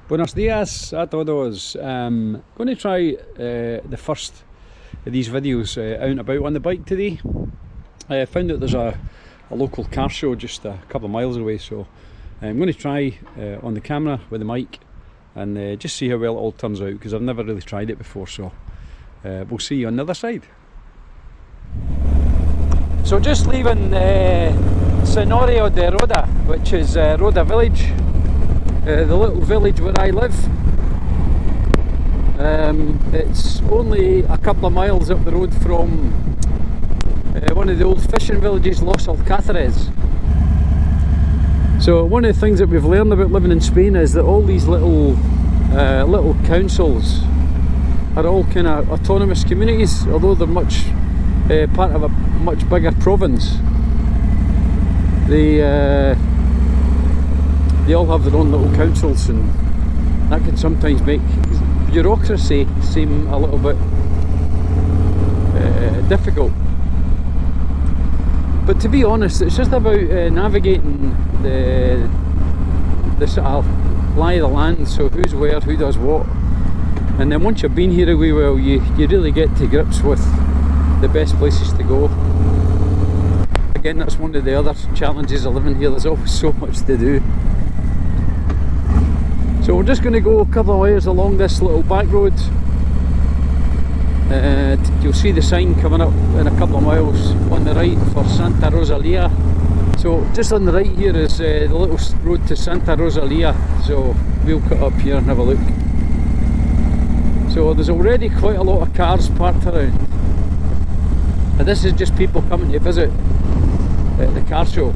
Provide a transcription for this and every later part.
Buenos dias a todos. Going to try the first of these videos out and about on the bike today. I found that there's a local car show just a couple of miles away, so I'm going to try on the camera with the mic and just see how well it all turns out, because I've never really tried it before, so we'll see you on the other side. So just leaving Santa de Roda, which is Roda village. The little village where I live. It's only a couple of miles up the road from one of the old fishing villages, Los Alcázares. So one of the things that we've learned about living in Spain is that all these little councils are all kind of autonomous communities, although they're much part of a much bigger province. They all have their own little councils, and that can sometimes make bureaucracy seem a little bit difficult. But to be honest, it's just about navigating the sort of lie of the land, so who's where, who does what. And then once you've been here a wee while, you really get to grips with the best places to go. Again, that's one of the other challenges of living here, there's always so much to do. So we're just going to go a couple of ways along this little back road. You'll see the sign coming up in a couple of miles on the right for Santa Rosalia. So just on the right here is the little road to Santa Rosalia, so we'll cut up here and have a look. So there's already quite a lot of cars parked around, and this is just people coming to visit the car show.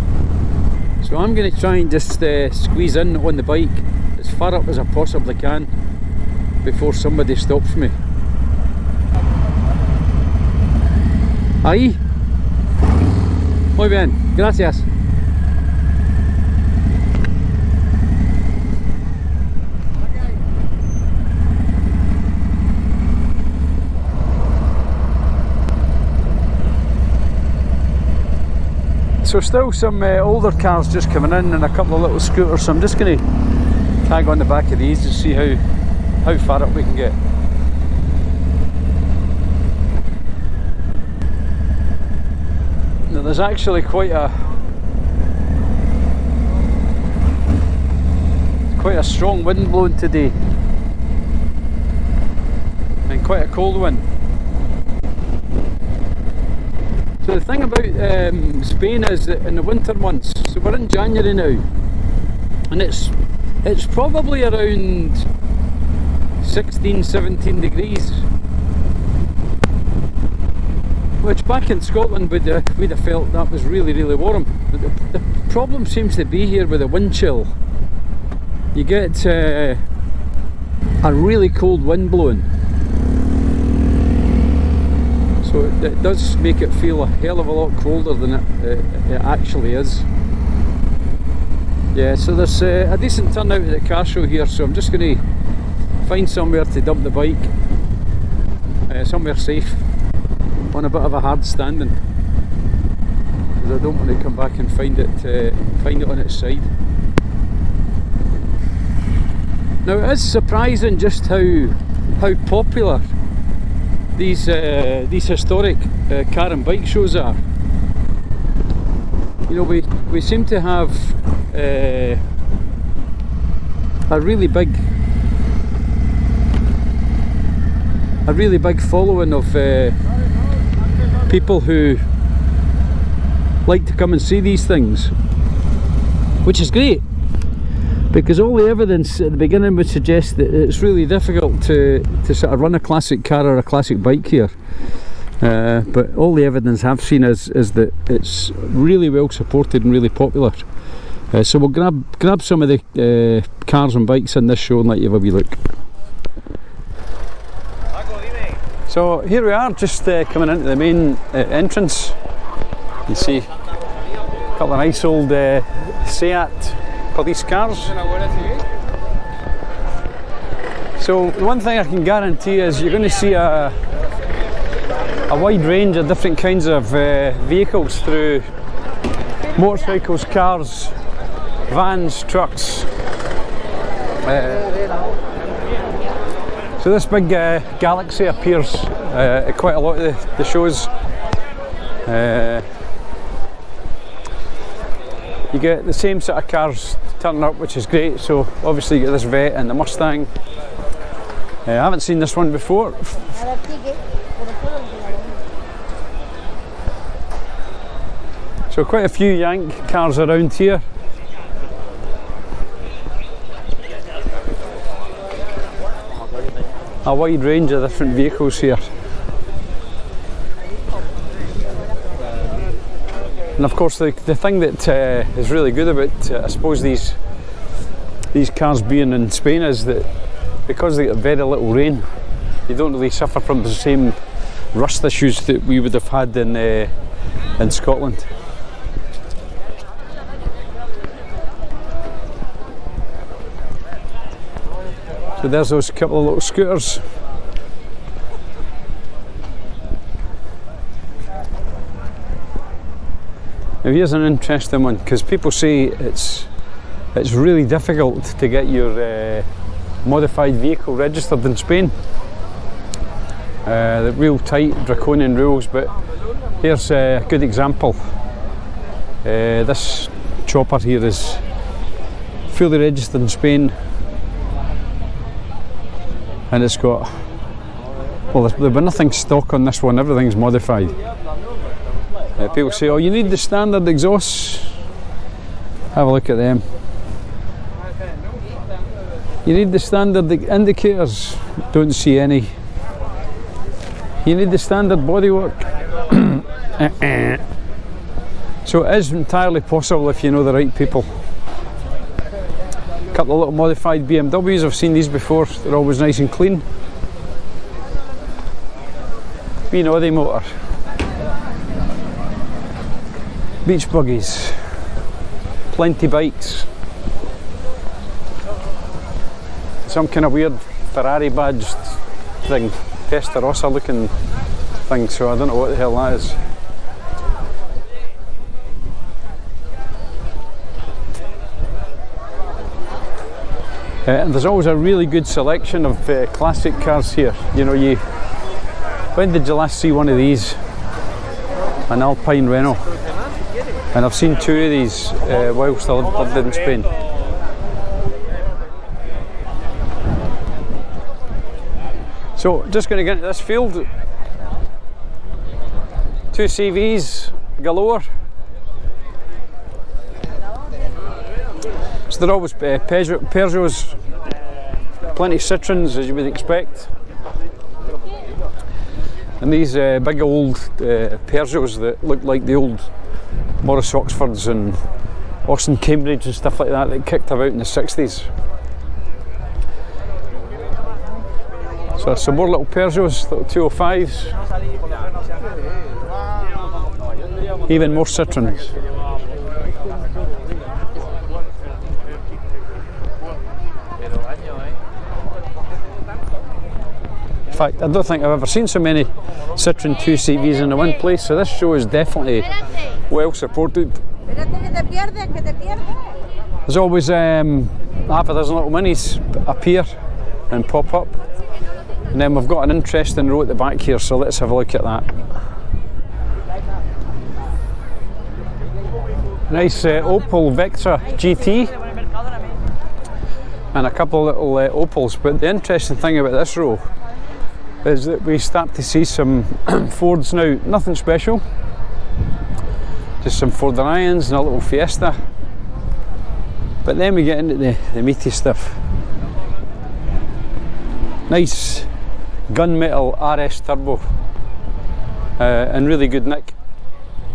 So I'm going to try and just squeeze in on the bike as far up as I possibly can before somebody stops me. Ahí. Muy bien, gracias. So still some older cars just coming in and a couple of little scooters, so I'm just going to tag on the back of these to see how far up we can get. Now there's actually quite a strong wind blowing today, and quite a cold one. So the thing about Spain is that in the winter months, so we're in January now, and it's probably around 16-17 degrees, which back in Scotland we'd have felt that was really, really warm. But the problem seems to be here with the wind chill. You get a really cold wind blowing, so it does make it feel a hell of a lot colder than it actually is. Yeah, so there's a decent turnout at the car show here, so I'm just going to find somewhere to dump the bike, somewhere safe, on a bit of a hard standing, because I don't want to come back and find it on its side. Now it is surprising just how popular these historic car and bike shows are. You know, we seem to have a really big following of people who like to come and see these things, which is great, because all the evidence at the beginning would suggest that it's really difficult to sort of run a classic car or a classic bike here, but all the evidence I've seen is that it's really well supported and really popular. So we'll grab some of the cars and bikes in this show and let you have a wee look. So here we are, just coming into the main entrance. You see a couple of nice old Seat police cars. So the one thing I can guarantee is you're going to see a wide range of different kinds of vehicles through motorcycles, cars, vans, trucks, So this big galaxy appears at quite a lot of the shows. You get the same sort of cars turning up, which is great. So obviously you get this Vet and the Mustang. I haven't seen this one before. So quite a few Yank cars around here. A wide range of different vehicles here. And of course the thing that is really good about I suppose these cars being in Spain is that because they get very little rain, you don't really suffer from the same rust issues that we would have had in Scotland. So there's those couple of little scooters. Now here's an interesting one, because people say it's really difficult to get your modified vehicle registered in Spain. The real tight draconian rules, but here's a good example. This chopper here is fully registered in Spain, and it's got, well, there'll be nothing stock on this one, everything's modified. People say, oh, you need the standard exhausts. Have a look at them. You need the standard indicators. Don't see any. You need the standard bodywork. So it is entirely possible if you know the right people. A couple of little modified BMWs, I've seen these before, they're always nice and clean. Being Audi motor. Beach buggies. Plenty bikes. Some kind of weird Ferrari badged thing. Testarossa looking thing, so I don't know what the hell that is. And there's always a really good selection of classic cars here. You know, when did you last see one of these? An Alpine Renault. And I've seen two of these whilst I lived in Spain. So just going to get into this field. Two CVs galore. So they're always Peugeots, plenty of Citroens as you would expect. And these big old Peugeots that look like the old Morris Oxfords and Austin Cambridge and stuff like that kicked about in the 60s. So some more little Peugeots, little 205s. Even more Citroens. In fact, I don't think I've ever seen so many Citroen 2CVs in the one place, so this show is definitely well supported. There's always half a dozen little minis appear and pop up, and then we've got an interesting row at the back here, so let's have a look at that. Nice Opel Vectra GT and a couple of little Opels, but the interesting thing about this row is that we start to see some Fords now, nothing special, just some Ford Orions and a little Fiesta, but then we get into the meaty stuff. Nice gunmetal RS turbo in really good nick.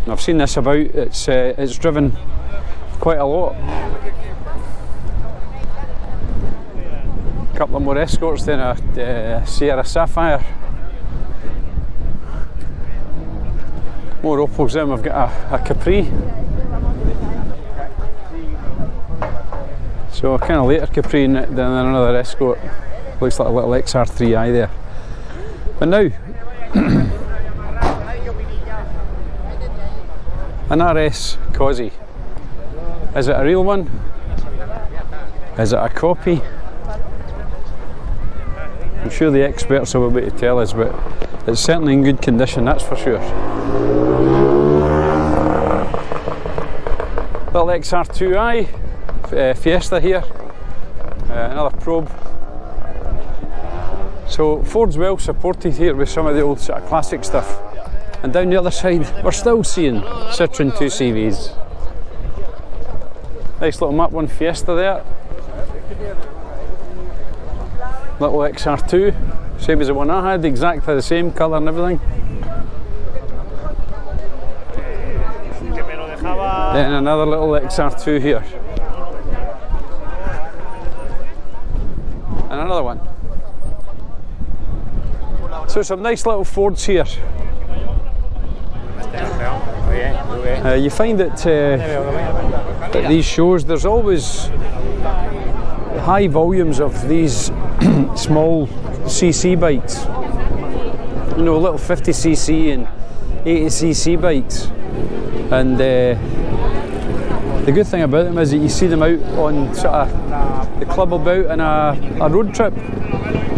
And I've seen this about, it's driven quite a lot. A couple of more Escorts, then a Sierra Sapphire. More Opels, then we've got a Capri. So a kind of later Capri than another Escort. Looks like a little XR3i there. But now, an RS Cosy. Is it a real one? Is it a copy? I'm sure the experts will be able to tell us, but it's certainly in good condition, that's for sure. Little XR2i Fiesta here, another probe. So Ford's well supported here with some of the old sort of classic stuff. And down the other side, we're still seeing Citroen 2CVs. Nice little Mach 1 Fiesta there. Little XR2, same as the one I had, exactly the same colour and everything. Then another little XR2 here. And another one. So some nice little Fords here. You find that at these shows there's always high volumes of these small CC bikes. You know, little 50cc and 80cc bikes. And the good thing about them is that you see them out on sort of the club about in a road trip.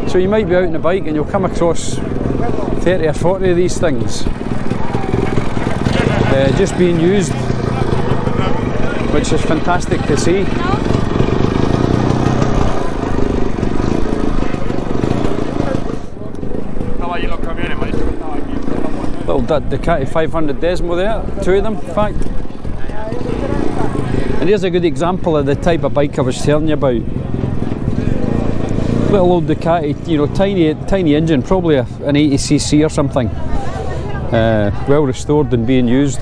So you might be out on a bike and you'll come across 30 or 40 of these things just being used, which is fantastic to see. Little Ducati 500 Desmo there, two of them in fact. And here's a good example of the type of bike I was telling you about. Little old Ducati, you know, tiny engine, probably an 80cc or something. Well restored and being used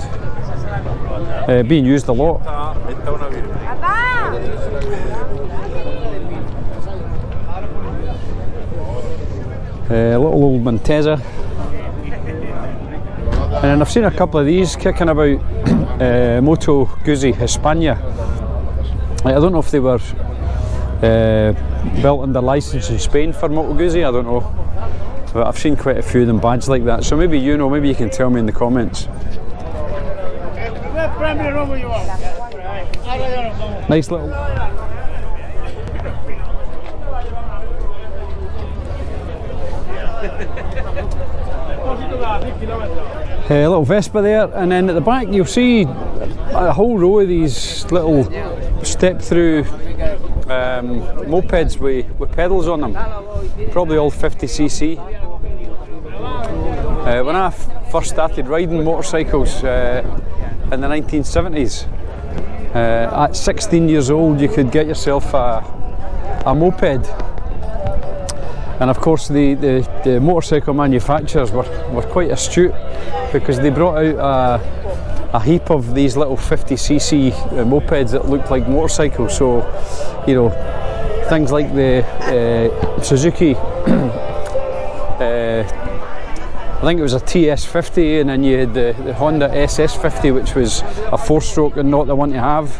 a lot. Little old Montesa. And then I've seen a couple of these kicking about, Moto Guzzi Hispania. I don't know if they were built under license in Spain for Moto Guzzi, I don't know. But I've seen quite a few of them badged like that, so maybe you know, maybe you can tell me in the comments. Nice little... little Vespa there, and then at the back you'll see a whole row of these little step-through mopeds with pedals on them, probably all 50cc. When I first started riding motorcycles in the 1970s, at 16 years old you could get yourself a moped. And of course the motorcycle manufacturers were quite astute, because they brought out a heap of these little 50cc mopeds that looked like motorcycles. So, you know, things like the Suzuki, I think it was a TS50, and then you had the Honda SS50, which was a 4-stroke and not the one to have.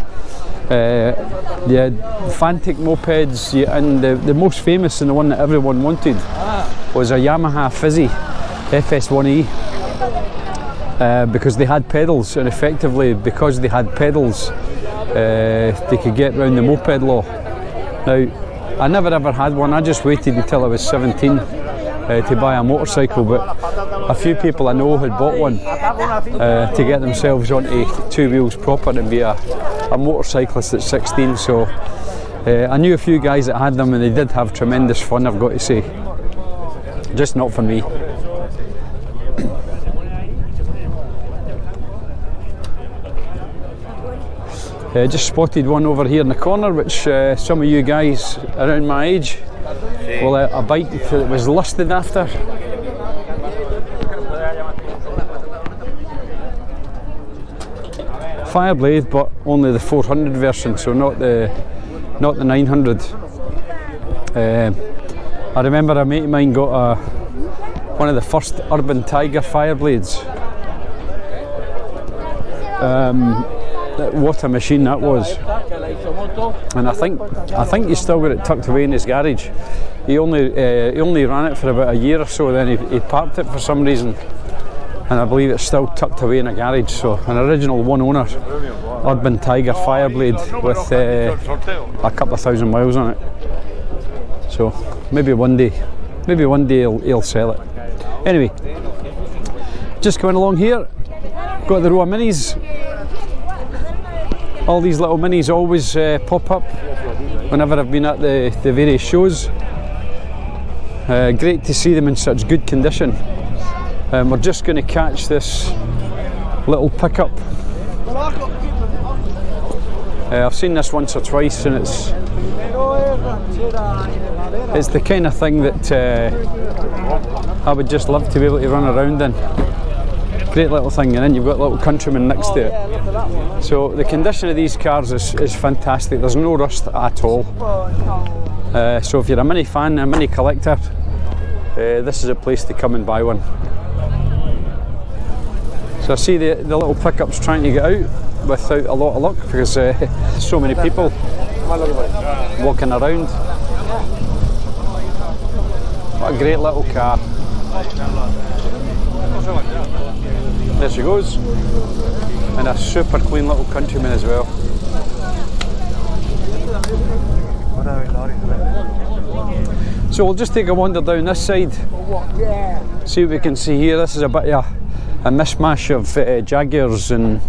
You had Fantic mopeds, and the most famous and the one that everyone wanted was a Yamaha Fizzy FS1E, because they had pedals, and effectively because they had pedals they could get round the moped law. Now, I never ever had one, I just waited until I was 17 to buy a motorcycle, but a few people I know had bought one to get themselves onto two wheels proper and be a motorcyclist at 16. So I knew a few guys that had them, and they did have tremendous fun, I've got to say. Just not for me. Just spotted one over here in the corner, which some of you guys around my age, well, a bike that was lusted after. Fireblade, but only the 400 version, so not the 900. I remember a mate of mine got one of the first Urban Tiger Fireblades. What a machine that was! And I think he's still got it tucked away in his garage. He only ran it for about a year or so, then he parked it for some reason, and I believe it's still tucked away in a garage. So an original one owner Urban Tiger Fireblade with a couple of thousand miles on it. So maybe one day Maybe one day he'll sell it. Anyway, just coming along here, got the row of minis. All these little minis always pop up whenever I've been at the various shows. Great to see them in such good condition. We're just going to catch this little pickup. I've seen this once or twice, and it's the kind of thing that I would just love to be able to run around in. Great little thing, and then you've got a little Countryman next to it. So the condition of these cars is fantastic. There's no rust at all. So if you're a Mini fan, a Mini collector, this is a place to come and buy one. So I see the little pickups trying to get out without a lot of luck, because so many people walking around. What a great little car. There she goes, and a super clean little Countryman as well. So we'll just take a wander down this side, see what we can see here. This is a bit of a mishmash of Jaguars and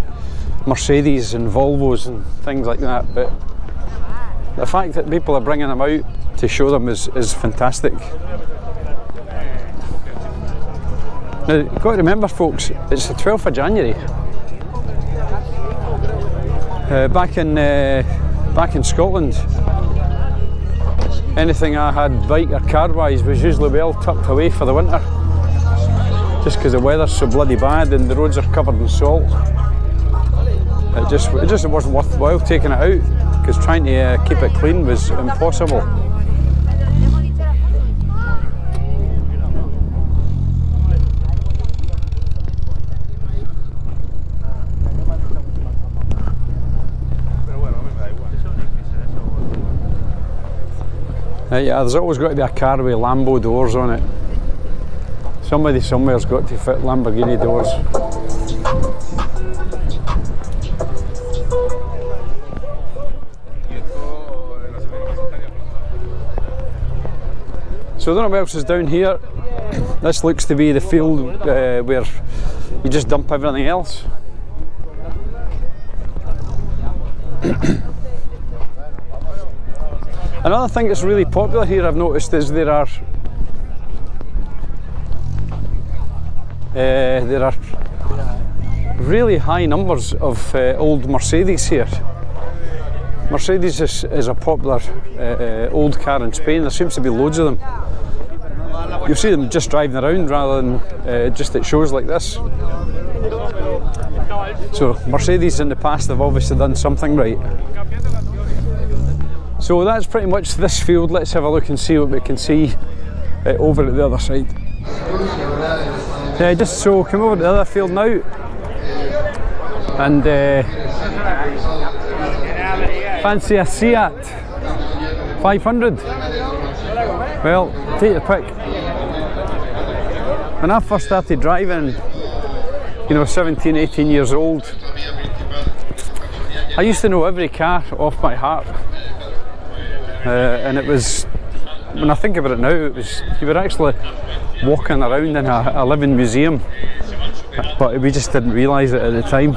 Mercedes and Volvos and things like that, but the fact that people are bringing them out to show them is fantastic. Now, you've got to remember, folks, it's the 12th of January. Back in Scotland, anything I had bike or car wise was usually well tucked away for the winter, just because the weather's so bloody bad and the roads are covered in salt. It just wasn't worthwhile taking it out, because trying to keep it clean was impossible. Yeah, there's always got to be a car with Lambo doors on it. Somebody somewhere's got to fit Lamborghini doors. So I don't know what else is down here. This looks to be the field where you just dump everything else. Another thing that's really popular here, I've noticed, is there are really high numbers of old Mercedes here. Mercedes is a popular old car in Spain. There seems to be loads of them. You'll see them just driving around rather than just at shows like this. So Mercedes in the past have obviously done something right. So that's pretty much this field. Let's have a look and see what we can see over at the other side. Just so come over to the other field now, and fancy a Seat 500? Well, take your pick. When I first started driving, 17, 18 years old, I used to know every car off by heart. And it was, when I think about it now, it was, you were actually walking around in a living museum, but we just didn't realise it at the time.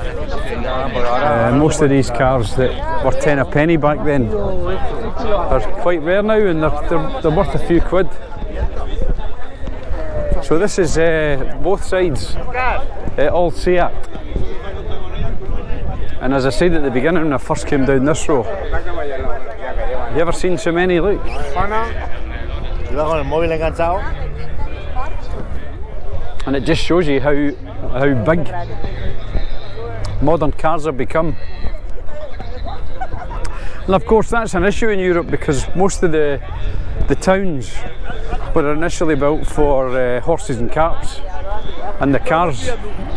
Most of these cars that were 10 a penny back then are quite rare now, and they're worth a few quid. So this is both sides, all Seat. And as I said at the beginning when I first came down this row, have you ever seen so many? Look. And it just shows you how big modern cars have become. And of course that's an issue in Europe, because most of the towns were initially built for horses and carts, and the cars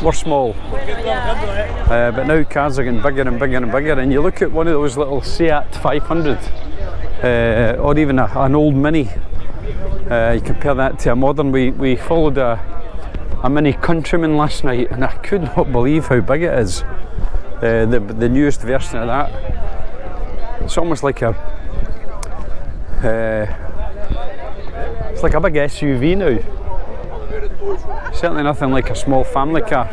were small. But now cars are getting bigger and bigger and bigger, and you look at one of those little Seat 500 or even an old Mini, you compare that to a modern. We followed a Mini Countryman last night, and I could not believe how big it is. The newest version of that. It's almost like It's like a big SUV now. Certainly nothing like a small family car.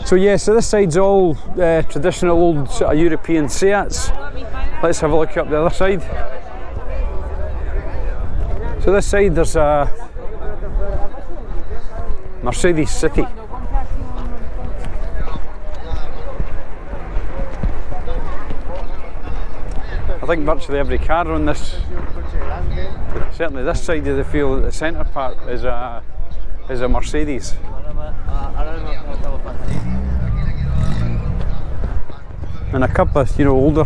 So yeah, so this side's all traditional old sort of European Seats. Let's have a look up the other side. So this side there's a Mercedes City. I think virtually every car on this, certainly this side of the field, the centre part, is a Mercedes. And a couple of older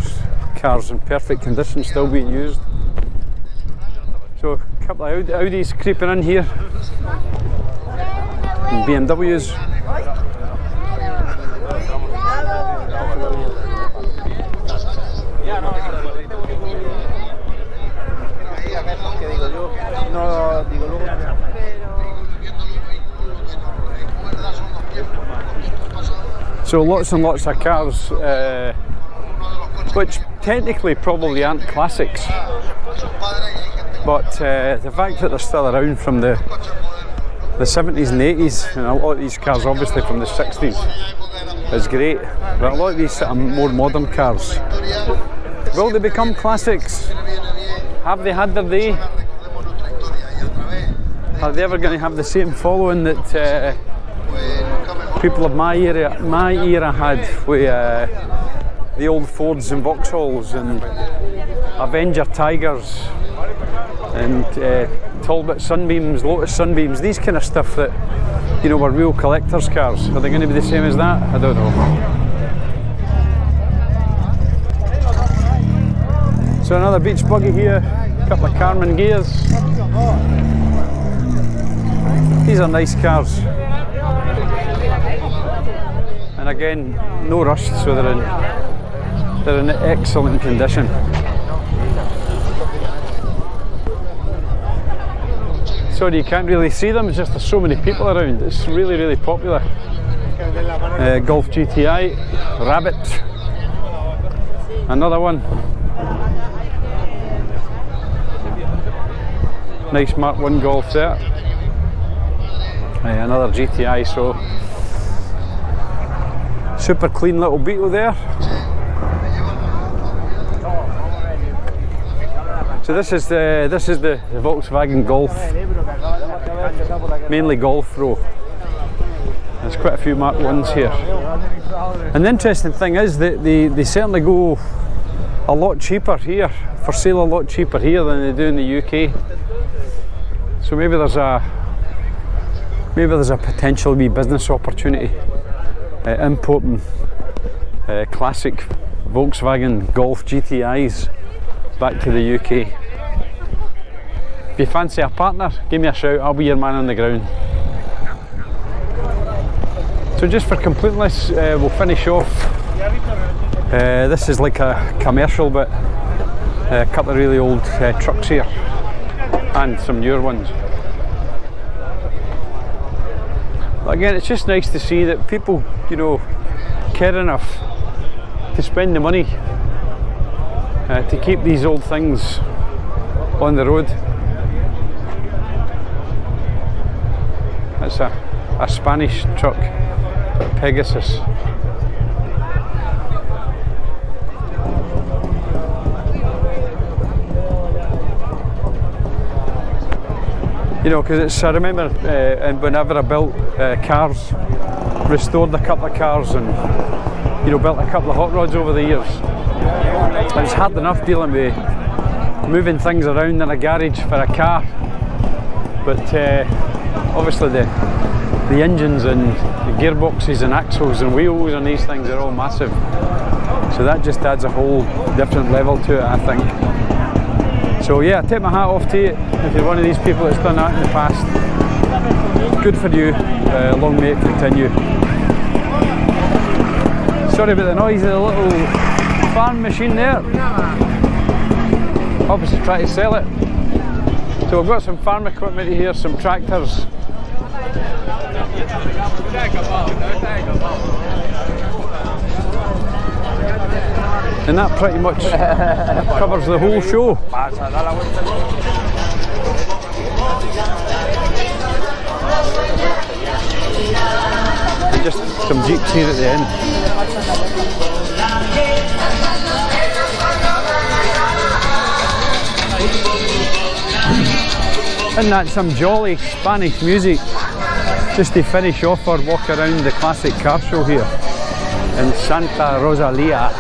cars in perfect condition still being used. So a couple of Audis creeping in here, and BMWs. So lots and lots of cars, which technically probably aren't classics, but the fact that they're still around from the 70s and 80s, and a lot of these cars obviously from the 60s, is great. But a lot of these sort of more modern cars, will they become classics? Have they had their day? Are they ever going to have the same following that people of my era had with the old Fords and Vauxhalls and Avenger Tigers and Talbot Sunbeams, Lotus Sunbeams, these kind of stuff that were real collectors' cars? Are they going to be the same as that? I don't know. So another beach buggy here, a couple of Carman gears. These are nice cars. And again, no rust, so they're in excellent condition. Sorry, you can't really see them, it's just there's so many people around. It's really, really popular. Golf GTI, Rabbit, another one. Nice Mark 1 Golf there. Another GTI, so super clean little Beetle there. So this is the Volkswagen Golf, mainly Golf row. There's quite a few Mark 1s here. And the interesting thing is that they certainly go a lot cheaper here, for sale a lot cheaper here than they do in the UK. So maybe there's a potential wee business opportunity importing classic Volkswagen Golf GTIs back to the UK. If you fancy a partner, give me a shout, I'll be your man on the ground. So just for completeness, we'll finish off. This is like a commercial bit, a couple of really old trucks here and some newer ones. But again, it's just nice to see that people, care enough to spend the money to keep these old things on the road. That's a Spanish truck, Pegasus. Because it's, I remember whenever I built cars, restored a couple of cars and built a couple of hot rods over the years. It's hard enough dealing with moving things around in a garage for a car, but obviously the engines and the gearboxes and axles and wheels and these things are all massive, so that just adds a whole different level to it, I think. So yeah, I take my hat off to you if you're one of these people that's done that in the past. Good for you, long may it continue. Sorry about the noise of the little farm machine there. Obviously try to sell it. So we've got some farm equipment here, some tractors. And that pretty much covers the whole show. And just some jeeps here at the end. Isn't that some jolly Spanish music? Just to finish off our walk around the classic car show here in Santa Rosalia.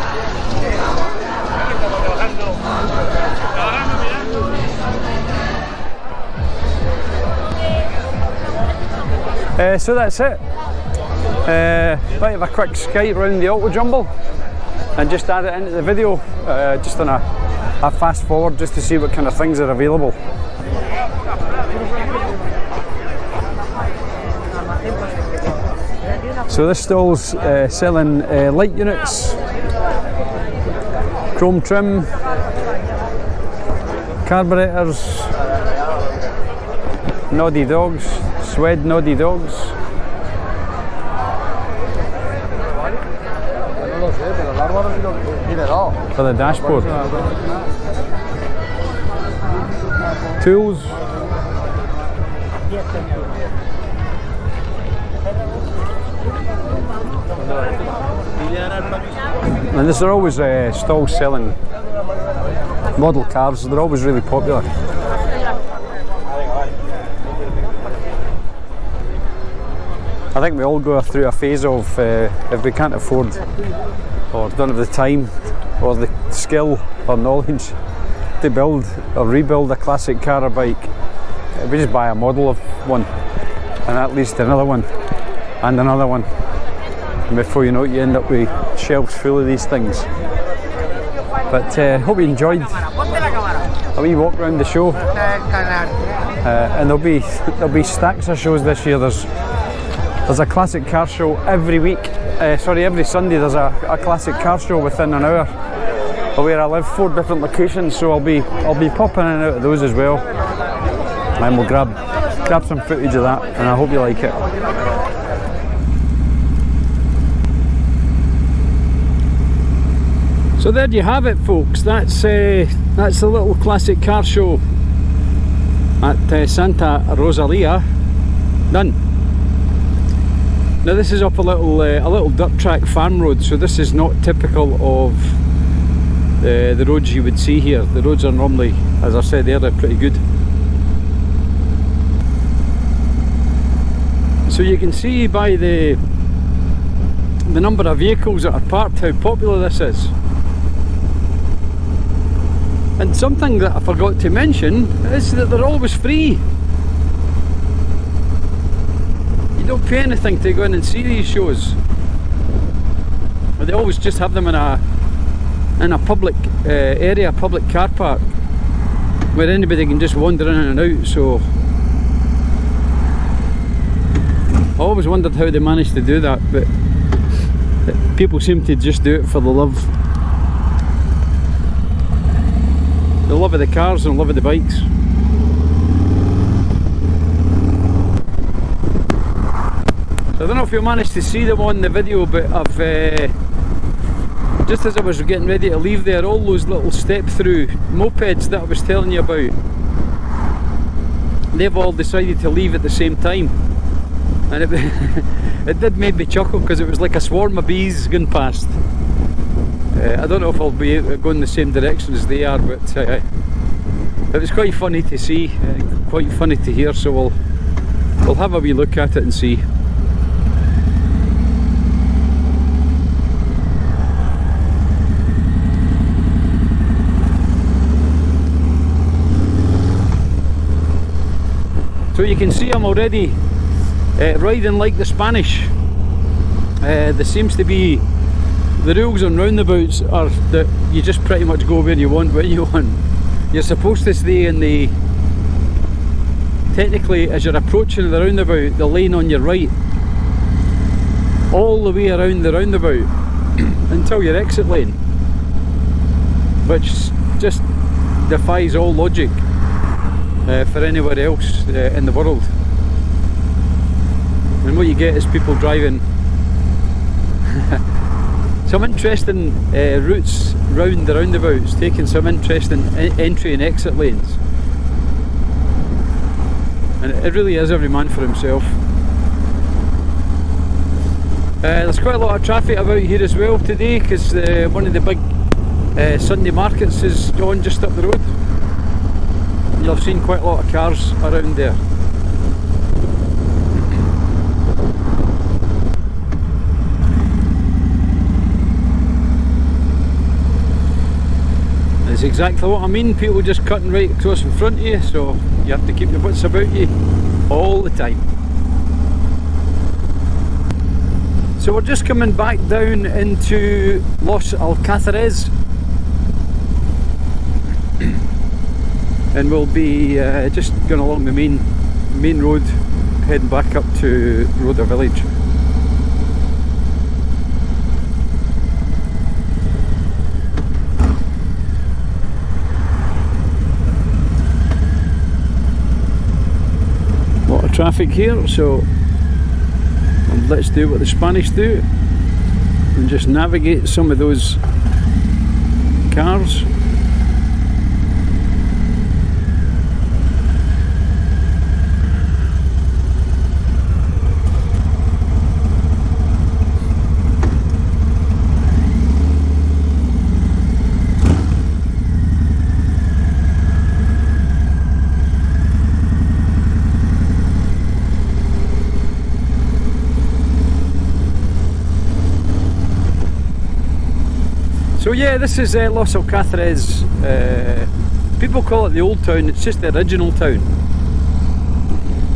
So that's it. Bit of a quick skate around the auto jumble and just add it into the video, just on a fast forward just to see what kind of things are available. So this stall's selling light units, chrome trim, carburetors, noddy dogs, Swed noddy dogs. For the dashboard. Tools. And these are always stalls selling model cars, they're always really popular. I think we all go through a phase of if we can't afford or don't have the time or the skill or knowledge to build or rebuild a classic car or bike, we just buy a model of one and at least another one and another one, and before you know it you end up with shelves full of these things. But hope you enjoyed a wee walk around the show, and there'll be stacks of shows this year. There's a classic car show every week. Every Sunday there's a classic car show within an hour of where I live, 4 different locations, so I'll be popping in and out of those as well, and we'll grab some footage of that, and I hope you like it. So there you have it, folks. That's the little classic car show at Santa Rosalia done. Now this is up a little dirt track farm road, so this is not typical of the roads you would see here. The roads are normally, as I said there, they're pretty good. So you can see by the number of vehicles that are parked how popular this is. And something that I forgot to mention is that they're always free. You don't pay anything to go in and see these shows. They always just have them in a public area, public car park, where anybody can just wander in and out. So I always wondered how they managed to do that, but people seem to just do it for the love of the cars and love of the bikes. So I don't know if you managed to see them on the video, but I've just as I was getting ready to leave there, all those little step through mopeds that I was telling you about, they've all decided to leave at the same time, and it did make me chuckle because it was like a swarm of bees going past. I don't know if I'll be going the same direction as they are, but it was quite funny to see, quite funny to hear, so we'll have a wee look at it and see. So you can see I'm already riding like the Spanish. There seems to be, the rules on roundabouts are that you just pretty much go where you want, when you want. You're supposed to stay in the, technically as you're approaching the roundabout, the lane on your right, all the way around the roundabout until your exit lane, which just defies all logic for anywhere else in the world. And what you get is people driving some interesting routes round the roundabouts, taking some interesting entry and exit lanes. and it really is every man for himself. There's quite a lot of traffic about here as well today, because one of the big Sunday markets is on just up the road. You'll have seen quite a lot of cars around there. That's exactly what I mean, people just cutting right across in front of you, so you have to keep your wits about you all the time. So we're just coming back down into Los Alcázares, and we'll be just going along the main road, heading back up to Roda village. A lot of traffic here, so let's do what the Spanish do and just navigate some of those cars. So yeah, this is Los Alcázares. People call it the old town, it's just the original town.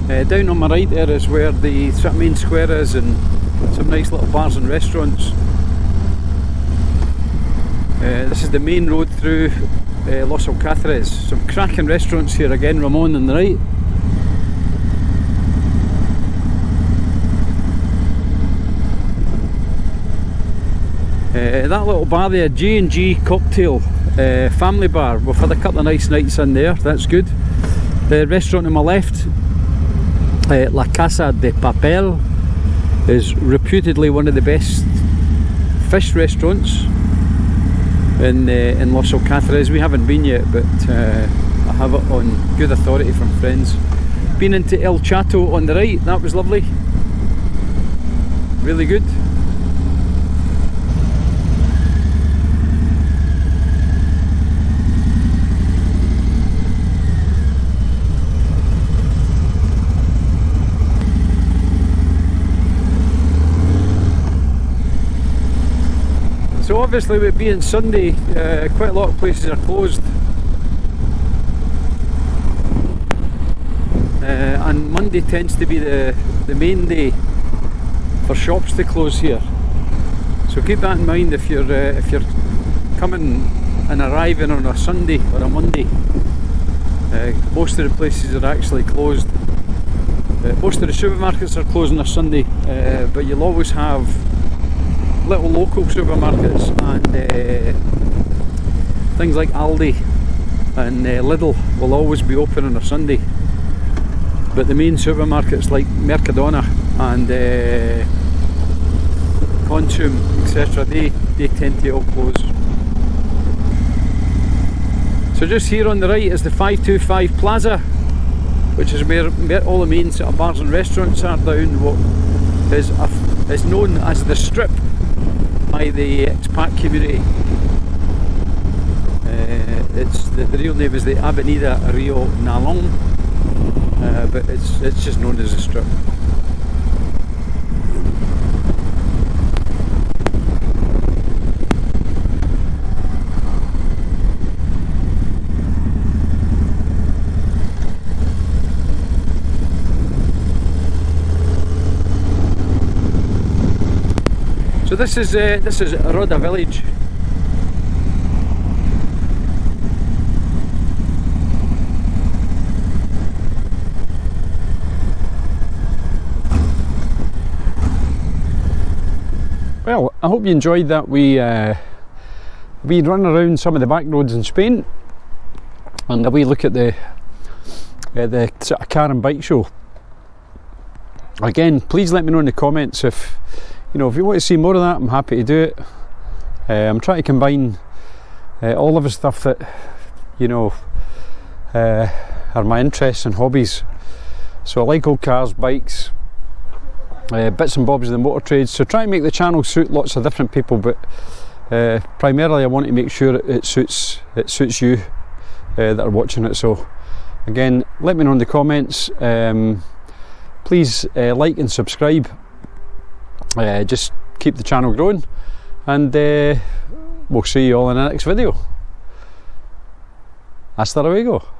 Down on my right there is where the main square is, and some nice little bars and restaurants. This is the main road through Los Alcázares. Some cracking restaurants here again, Ramon on the right. That little bar there, G&G Cocktail Family Bar, we've had a couple of nice nights in there, that's good. The restaurant on my left, La Casa de Papel, is reputedly one of the best fish restaurants in Los Alcázares. We haven't been yet, but I have it on good authority from friends. Been into El Chato on the right, that was lovely, really good. So obviously with it being Sunday, quite a lot of places are closed, and Monday tends to be the main day for shops to close here. So keep that in mind if you're coming and arriving on a Sunday or a Monday. Most of the places are actually closed. Most of the supermarkets are closed on a Sunday, but you'll always have little local supermarkets and things like Aldi and Lidl will always be open on a Sunday, but the main supermarkets like Mercadona and Consum, etc., they tend to all close. So just here on the right is the 525 Plaza, which is where all the main sort of bars and restaurants are down what is known as the Strip by the expat community. The real name is the Avenida Rio Nalón, but it's just known as the Strip. So this is Roda village. Well, I hope you enjoyed that we run around some of the back roads in Spain and a wee look at the sort of car and bike show. Again, please let me know in the comments if you want to see more of that. I'm happy to do it. I'm trying to combine all of the stuff that are my interests and hobbies So I like old cars, bikes, bits and bobs of the motor trade, so try and make the channel suit lots of different people, but primarily I want to make sure it suits you that are watching it. So again, let me know in the comments. Please like and subscribe, just keep the channel growing, and we'll see you all in the next video. Hasta luego.